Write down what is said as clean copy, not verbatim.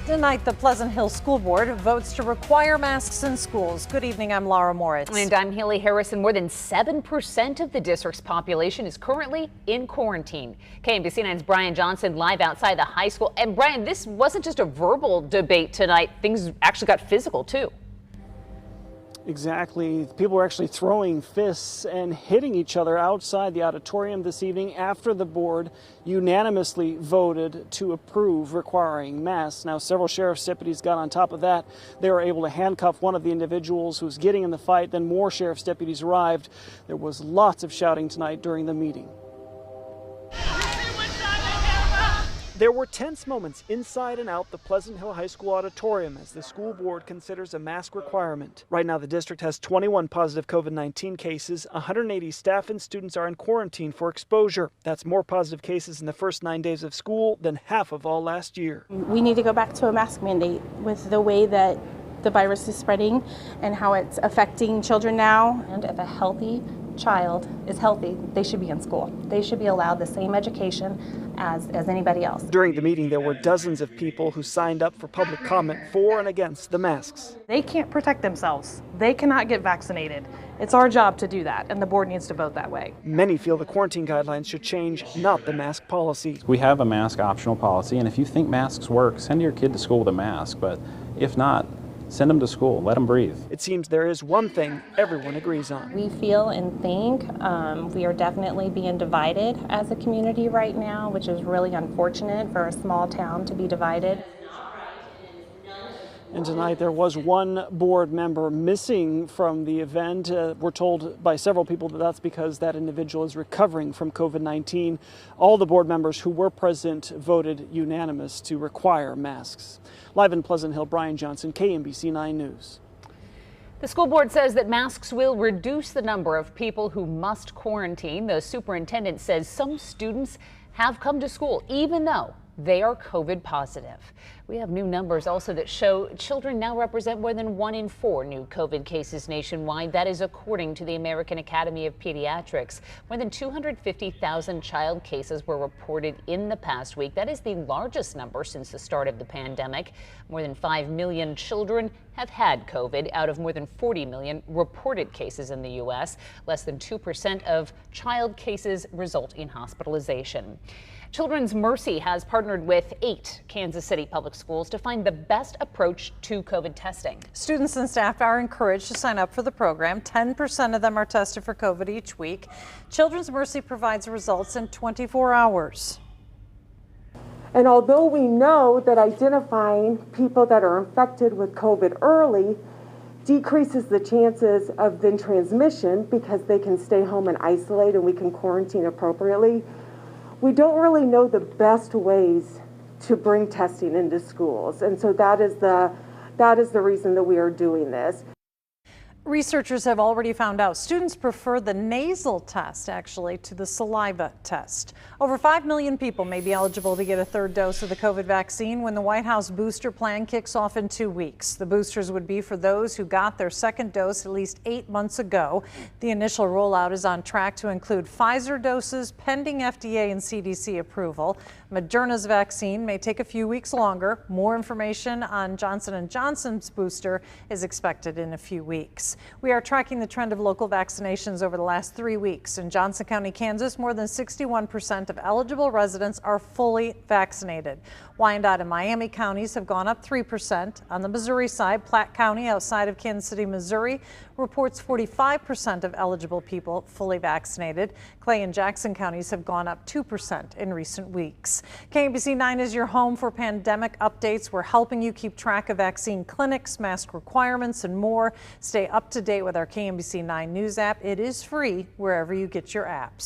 Tonight, the Pleasant Hill School Board votes to require masks in schools. Good evening, I'm Laura Moritz. And I'm Haley Harrison. More than 7% of the district's population is currently in quarantine. KMBC 9's Brian Johnson live outside the high school. And Brian, this wasn't just a verbal debate tonight. Things actually got physical, too. Exactly. People were actually throwing fists and hitting each other outside the auditorium this evening after the board unanimously voted to approve requiring masks. Now, several sheriff's deputies got on top of that. They were able to handcuff one of the individuals who was getting in the fight. Then more sheriff's deputies arrived. There was lots of shouting tonight during the meeting. There were tense moments inside and out the Pleasant Hill High School auditorium as the school board considers a mask requirement. Right now, the district has 21 positive COVID-19 cases. 180 staff and students are in quarantine for exposure. That's more positive cases in the first 9 days of school than half of all last year. We need to go back to a mask mandate with the way that the virus is spreading and how it's affecting children now. And if a healthy child is healthy, they should be in school. They should be allowed the same education as anybody else. During the meeting, there were dozens of people who signed up for public comment for and against the masks. They can't protect themselves. They cannot get vaccinated. It's our job to do that, and the board needs to vote that way. Many feel the quarantine guidelines should change, not the mask policy. We have a mask optional policy, and if you think masks work, send your kid to school with a mask, but if not, send them to school, let them breathe. It seems there is one thing everyone agrees on. We feel and think we are definitely being divided as a community right now, which is really unfortunate for a small town to be divided. And tonight there was one board member missing from the event. We're told by several people that that's because that individual is recovering from COVID-19. All the board members who were present voted unanimous to require masks. Live in Pleasant Hill, Brian Johnson, KMBC 9 News. The school board says that masks will reduce the number of people who must quarantine. The superintendent says some students have come to school even though they are COVID positive. We have new numbers also that show children now represent more than 1 in 4 new COVID cases nationwide. That is according to the American Academy of Pediatrics. More than 250,000 child cases were reported in the past week. That is the largest number since the start of the pandemic. More than 5 million children have had COVID out of more than 40 million reported cases in the U.S. Less than 2% of child cases result in hospitalization. Children's Mercy has partnered with 8 Kansas City public schools to find the best approach to COVID testing. Students and staff are encouraged to sign up for the program. 10% of them are tested for COVID each week. Children's Mercy provides results in 24 hours. And although we know that identifying people that are infected with COVID early decreases the chances of then transmission because they can stay home and isolate and we can quarantine appropriately, we don't really know the best ways to bring testing into schools. And so that is the reason that we are doing this. Researchers have already found out students prefer the nasal test, actually, to the saliva test. Over 5 million people may be eligible to get a 3rd dose of the COVID vaccine when the White House booster plan kicks off in 2 weeks. The boosters would be for those who got their 2nd dose at least 8 months ago. The initial rollout is on track to include Pfizer doses pending FDA and CDC approval. Moderna's vaccine may take a few weeks longer. More information on Johnson & Johnson's booster is expected in a few weeks. We are tracking the trend of local vaccinations over the last 3 weeks. In Johnson County, Kansas, more than 61% of eligible residents are fully vaccinated. Wyandotte and Miami counties have gone up 3%. On the Missouri side, Platte County outside of Kansas City, Missouri, reports 45% of eligible people fully vaccinated. Clay and Jackson counties have gone up 2% in recent weeks. KMBC 9 is your home for pandemic updates. We're helping you keep track of vaccine clinics, mask requirements, and more. Stay up to date with our KMBC 9 News app. It is free wherever you get your apps.